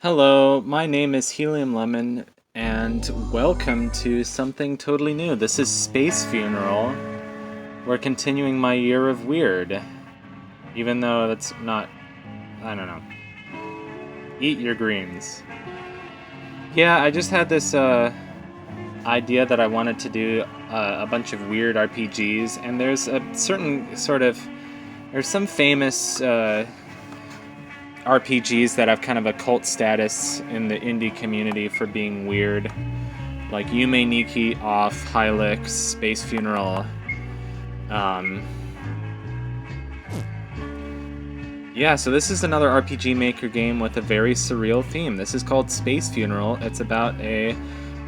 Hello, my name is Helium Lemon, and welcome to something totally new. This is Space Funeral. We're continuing my year of weird. Even though that's not... I don't know. Eat your greens. Yeah, I just had this idea that I wanted to do a bunch of weird RPGs, and there's a certain sort of... There's some famous... RPGs that have kind of a cult status in the indie community for being weird, like Yume Nikki, Off, Hylix, Space Funeral. Yeah, so this is another RPG Maker game with a very surreal theme. This is called Space Funeral. It's about a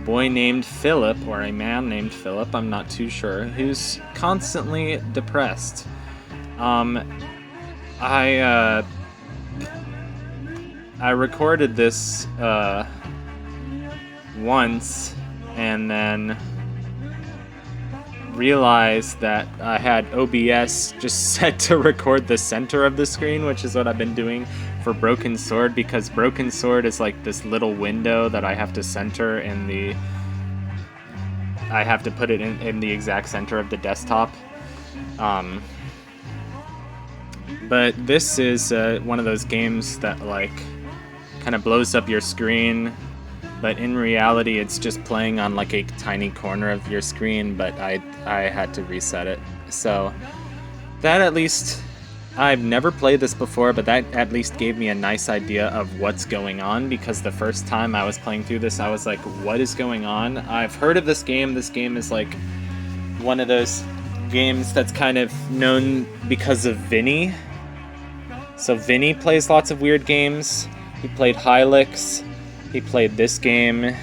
boy named Philip, or a man named Philip, I'm not too sure, who's constantly depressed. I recorded this once and then realized that I had OBS just set to record the center of the screen, which is what I've been doing for Broken Sword, because Broken Sword is like this little window that I have to center in the... I have to put it in the exact center of the desktop. But this is one of those games that like kind of blows up your screen, but in reality it's just playing on like a tiny corner of your screen, but I had to reset it. So that, at least, I've never played this before, but that at least gave me a nice idea of what's going on, because the first time I was playing through this I was like, what is going on? I've heard of this game. This game is like one of those games that's kind of known because of Vinny. So Vinny plays lots of weird games. He played Hylix. He played this game.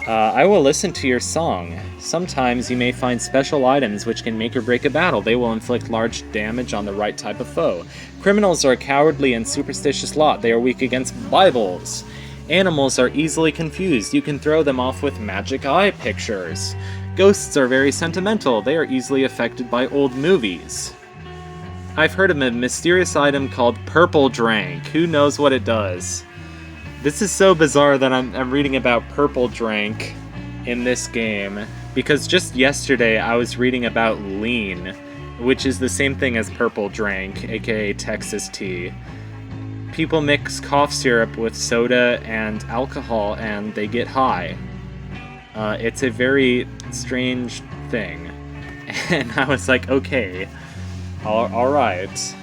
I will listen to your song. Sometimes you may find special items which can make or break a battle. They will inflict large damage on the right type of foe. Criminals are a cowardly and superstitious lot. They are weak against Bibles. Animals are easily confused. You can throw them off with magic eye pictures. Ghosts are very sentimental. They are easily affected by old movies. I've heard of a mysterious item called Purple Drank. Who knows what it does? This is so bizarre that I'm reading about Purple Drank in this game, because just yesterday I was reading about Lean, which is the same thing as Purple Drank, aka Texas tea. People mix cough syrup with soda and alcohol and they get high. It's a very strange thing. And I was like, okay. Alright.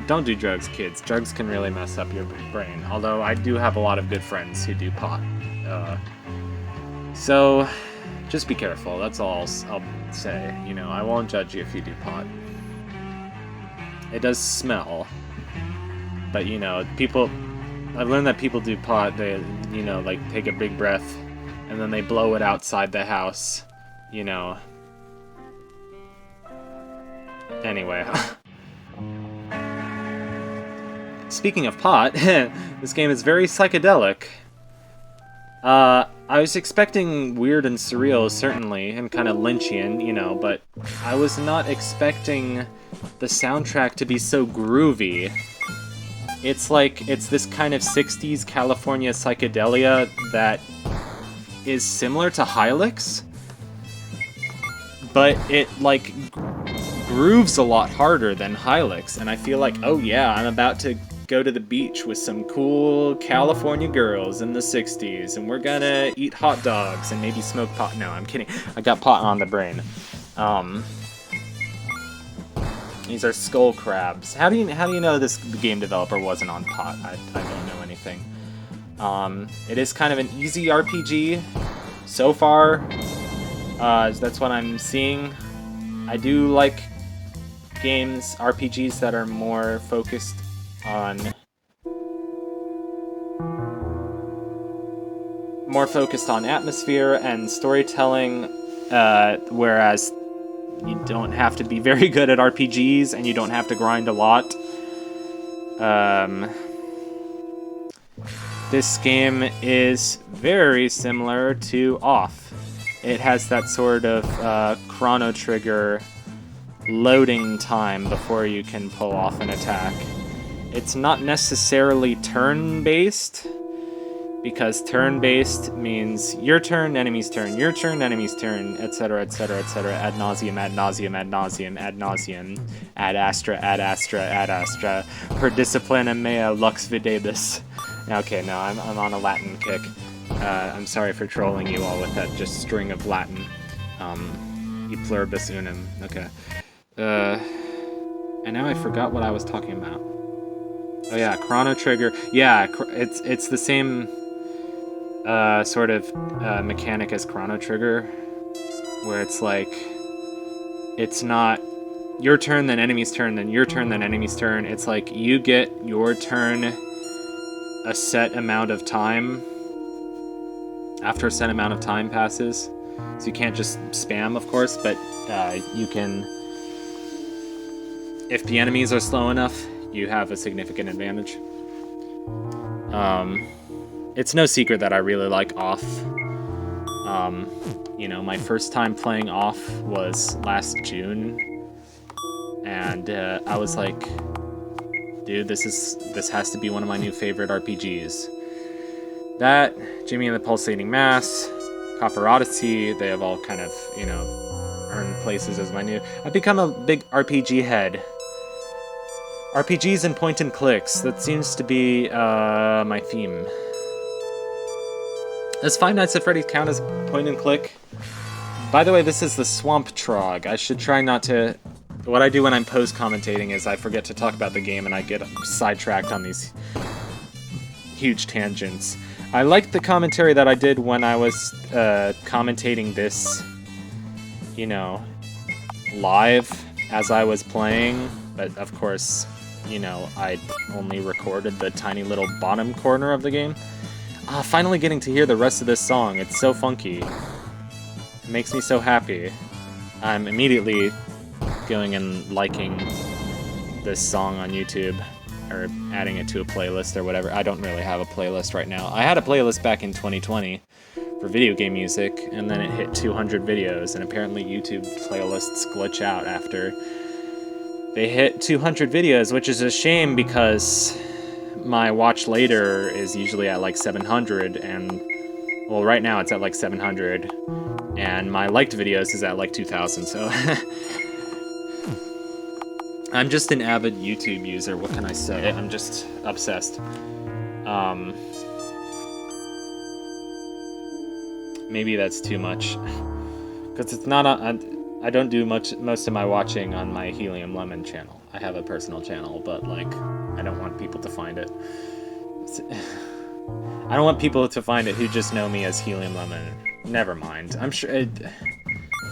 Don't do drugs, kids. Drugs can really mess up your brain. Although I do have a lot of good friends who do pot. So, just be careful. That's all I'll say. You know, I won't judge you if you do pot. It does smell. But, you know, I've learned that people do pot, they, you know, like, take a big breath, and then they blow it outside the house. You know... Anyway. Speaking of pot, this game is very psychedelic. I was expecting weird and surreal, certainly, and kind of Lynchian, you know, but I was not expecting the soundtrack to be so groovy. It's like, it's this kind of 60s California psychedelia that is similar to Hylix, but it, like, grooves a lot harder than Hylix, and I feel like, oh yeah, I'm about to go to the beach with some cool California girls in the 60s, and we're gonna eat hot dogs and maybe smoke pot. No, I'm kidding. I got pot on the brain. These are skull crabs. How do you know this game developer wasn't on pot? I don't know anything. It is kind of an easy RPG so far. That's what I'm seeing. I do like games, RPGs that are more focused on atmosphere and storytelling, whereas you don't have to be very good at RPGs and you don't have to grind a lot. This game is very similar to Off. It has that sort of Chrono Trigger loading time before you can pull off an attack. It's not necessarily turn-based, because turn-based means your turn, enemy's turn, your turn, enemy's turn, etc., etc., etc., ad nauseum, ad nauseum, ad nauseum, ad nauseum, ad astra, ad astra, ad astra, per disciplina mea lux videbis. Okay, no, I'm on a Latin kick. I'm sorry for trolling you all with that just string of Latin. E pluribus unum. Okay. And now I forgot what I was talking about. Oh yeah, Chrono Trigger. Yeah, it's the same sort of mechanic as Chrono Trigger, where it's like, it's not your turn, then enemy's turn, then your turn, then enemy's turn. It's like you get your turn a set amount of time after a set amount of time passes. So you can't just spam, of course, but you can, if the enemies are slow enough, you have a significant advantage. It's no secret that I really like Off. You know, my first time playing Off was last June, and I was like, dude, this has to be one of my new favorite RPGs. That, Jimmy and the Pulsating Mass, Copper Odyssey, they have all kind of, you know, earned places as my new... I've become a big RPG head. RPGs and point and clicks, that seems to be my theme. Does Five Nights at Freddy's count as point and click? By the way, this is the Swamp Trog. I should try not to... What I do when I'm post-commentating is I forget to talk about the game and I get sidetracked on these huge tangents. I liked the commentary that I did when I was commentating this, you know, live as I was playing, but of course, you know, I only recorded the tiny little bottom corner of the game. Finally getting to hear the rest of this song. It's so funky. It makes me so happy. I'm immediately going and liking this song on YouTube, or adding it to a playlist or whatever. I don't really have a playlist right now. I had a playlist back in 2020 for video game music, and then it hit 200 videos, and apparently YouTube playlists glitch out after they hit 200 videos, which is a shame because my watch later is usually at like 700, and well, right now it's at like 700, and my liked videos is at like 2,000, so I'm just an avid YouTube user, what can I say? I'm just obsessed. Maybe that's too much, because it's not I don't do most of my watching on my Helium Lemon channel. I have a personal channel, but like, I don't want people to find it. I don't want people to find it who just know me as Helium Lemon. Never mind. I'm sure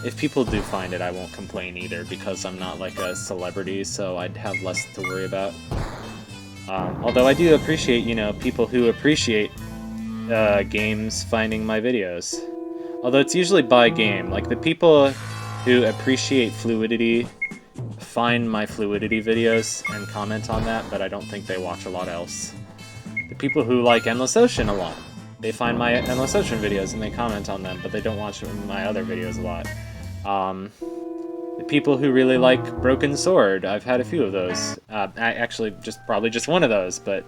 if people do find it, I won't complain either, because I'm not like a celebrity, so I'd have less to worry about. Although I do appreciate, you know, people who appreciate games finding my videos. Although it's usually by game. Like, the people who appreciate fluidity find my fluidity videos and comment on that, but I don't think they watch a lot else. The people who like Endless Ocean a lot, they find my Endless Ocean videos and they comment on them, but they don't watch my other videos a lot. The people who really like Broken Sword, I've had a few of those. Actually, probably just one of those, but...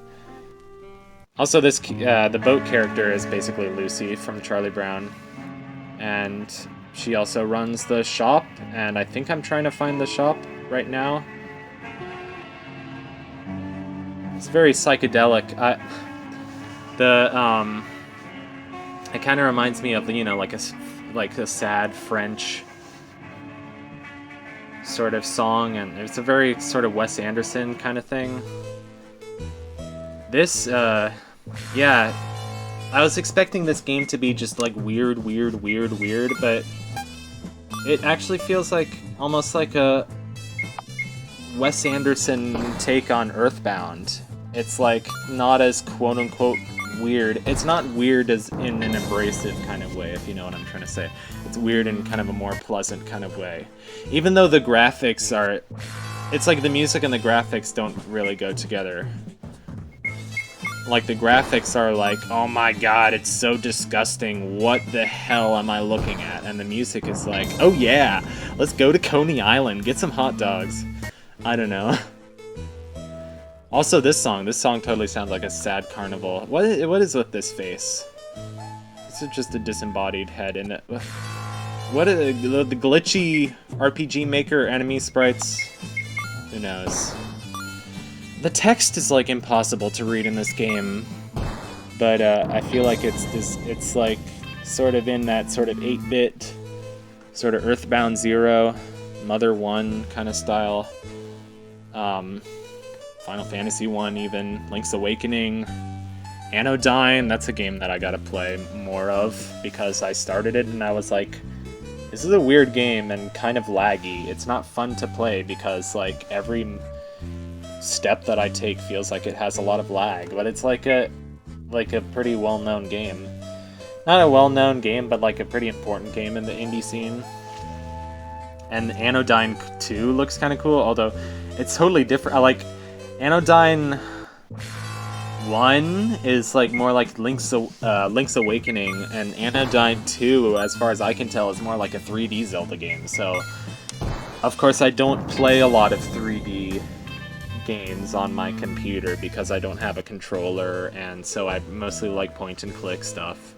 Also, this the boat character is basically Lucy from Charlie Brown, and she also runs the shop, and I think I'm trying to find the shop right now. It's very psychedelic. It kind of reminds me of, you know, like a sad French sort of song, and it's a very sort of Wes Anderson kind of thing. This, yeah, I was expecting this game to be just like weird, but it actually feels like almost like a Wes Anderson take on Earthbound. It's like not as quote-unquote weird. It's not weird as in an abrasive kind of way, if you know what I'm trying to say. It's weird in kind of a more pleasant kind of way. Even though the graphics are... It's like the music and the graphics don't really go together. Like, the graphics are like, oh my god, it's so disgusting, what the hell am I looking at? And the music is like, oh yeah, let's go to Coney Island, get some hot dogs. I don't know. Also, this song totally sounds like a sad carnival. What is with this face? This is just a disembodied head in it. What are the glitchy RPG Maker enemy sprites? Who knows? The text is like impossible to read in this game, but I feel like it's like sort of in that sort of 8-bit, sort of Earthbound Zero, Mother 1 kind of style. Final Fantasy 1 even, Link's Awakening, Anodyne, that's a game that I gotta play more of because I started it and I was like, this is a weird game and kind of laggy. It's not fun to play because like every step that I take feels like it has a lot of lag, but it's like a pretty well-known game. Not a well-known game, but like a pretty important game in the indie scene. And Anodyne 2 looks kind of cool, although it's totally different. I like Anodyne 1 is like more like Link's Awakening, and Anodyne 2, as far as I can tell, is more like a 3D Zelda game. So, of course, I don't play a lot of 3D games on my computer because I don't have a controller, and so I mostly like point-and-click stuff.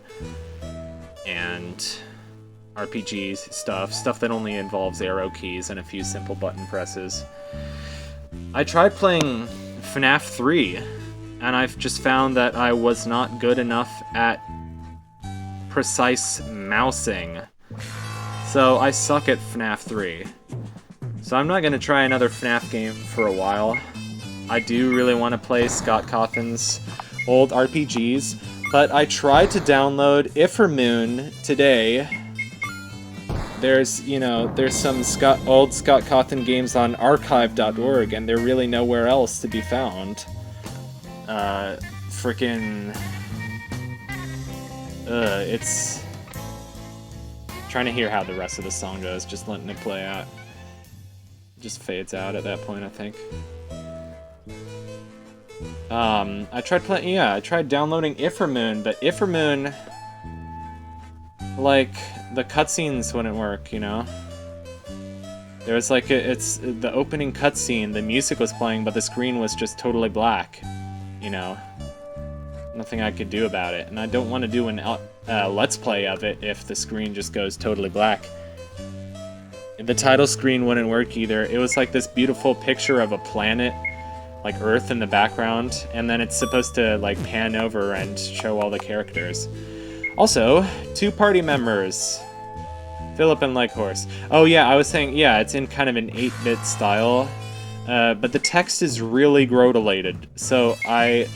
And RPGs stuff that only involves arrow keys and a few simple button presses. I tried playing FNAF 3, and I've just found that I was not good enough at precise mousing. So I suck at FNAF 3. So I'm not going to try another FNAF game for a while. I do really want to play Scott Cawthon's old RPGs, but I tried to download Iffermoon today. There's some old Scott Cawthon games on archive.org, and they're really nowhere else to be found. It's... trying to hear how the rest of the song goes, just letting it play out. Just fades out at that point, I think. I tried downloading Iffermoon, but Iffermoon, like, the cutscenes wouldn't work, you know? There was like, it's the opening cutscene, the music was playing, but the screen was just totally black, you know? Nothing I could do about it, and I don't want to do an Let's Play of it if the screen just goes totally black. The title screen wouldn't work either. It was like this beautiful picture of a planet, like Earth in the background, and then it's supposed to like pan over and show all the characters. Also, 2 party members, Philip and Leghorse. Oh yeah, I was saying, yeah, it's in kind of an 8-bit style, but the text is really grodulated, so and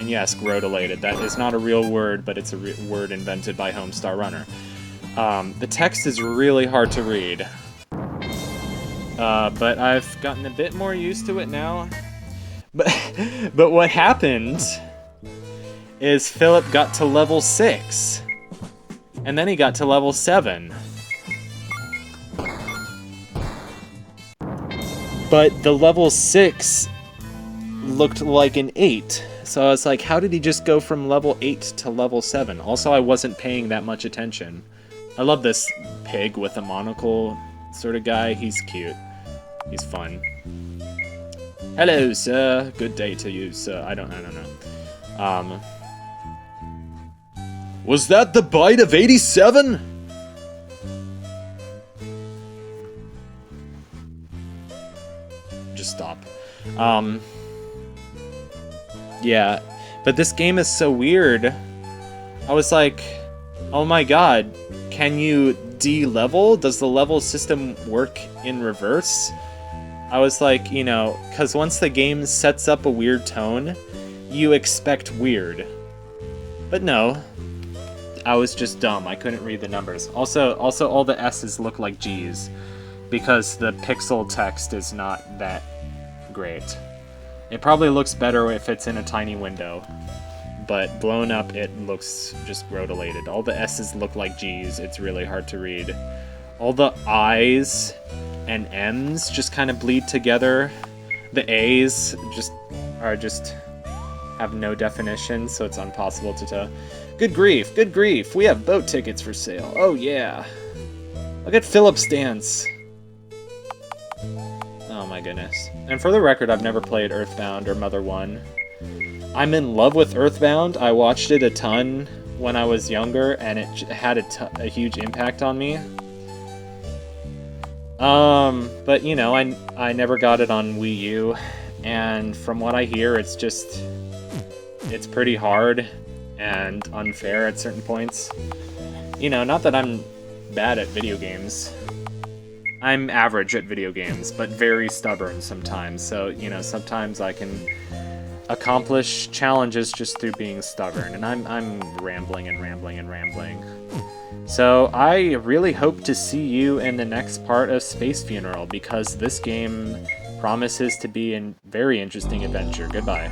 yes, grodulated, that is not a real word, but it's a word invented by Homestar Runner. The text is really hard to read, but I've gotten a bit more used to it now. But what happened is Philip got to level 6, and then he got to level 7. But the level 6 looked like an 8, so I was like, how did he just go from level 8 to level 7? Also, I wasn't paying that much attention. I love this pig with a monocle sort of guy. He's cute. He's fun. Hello, sir. Good day to you, sir. I don't know. Was that the bite of 87? Just stop. Yeah, but this game is so weird. I was like, oh my god, can you de-level? Does the level system work in reverse? I was like, you know, because once the game sets up a weird tone, you expect weird. But no, I was just dumb. I couldn't read the numbers. Also all the S's look like G's, because the pixel text is not that great. It probably looks better if it's in a tiny window, but blown up it looks just grodulated. All the S's look like G's. It's really hard to read. All the I's and M's just kind of bleed together. The A's just have no definition, so it's impossible to tell. Good grief, good grief. We have boat tickets for sale. Oh yeah. Look at Philip's dance. Oh my goodness. And for the record, I've never played Earthbound or Mother 1. I'm in love with Earthbound. I watched it a ton when I was younger, and it had a huge impact on me. But you know, I never got it on Wii U, and from what I hear, it's pretty hard and unfair at certain points. You know, not that I'm bad at video games. I'm average at video games, but very stubborn sometimes. So, you know, sometimes I can accomplish challenges just through being stubborn, and I'm rambling and rambling and rambling. So I really hope to see you in the next part of Space Funeral, because this game promises to be a very interesting adventure. Goodbye.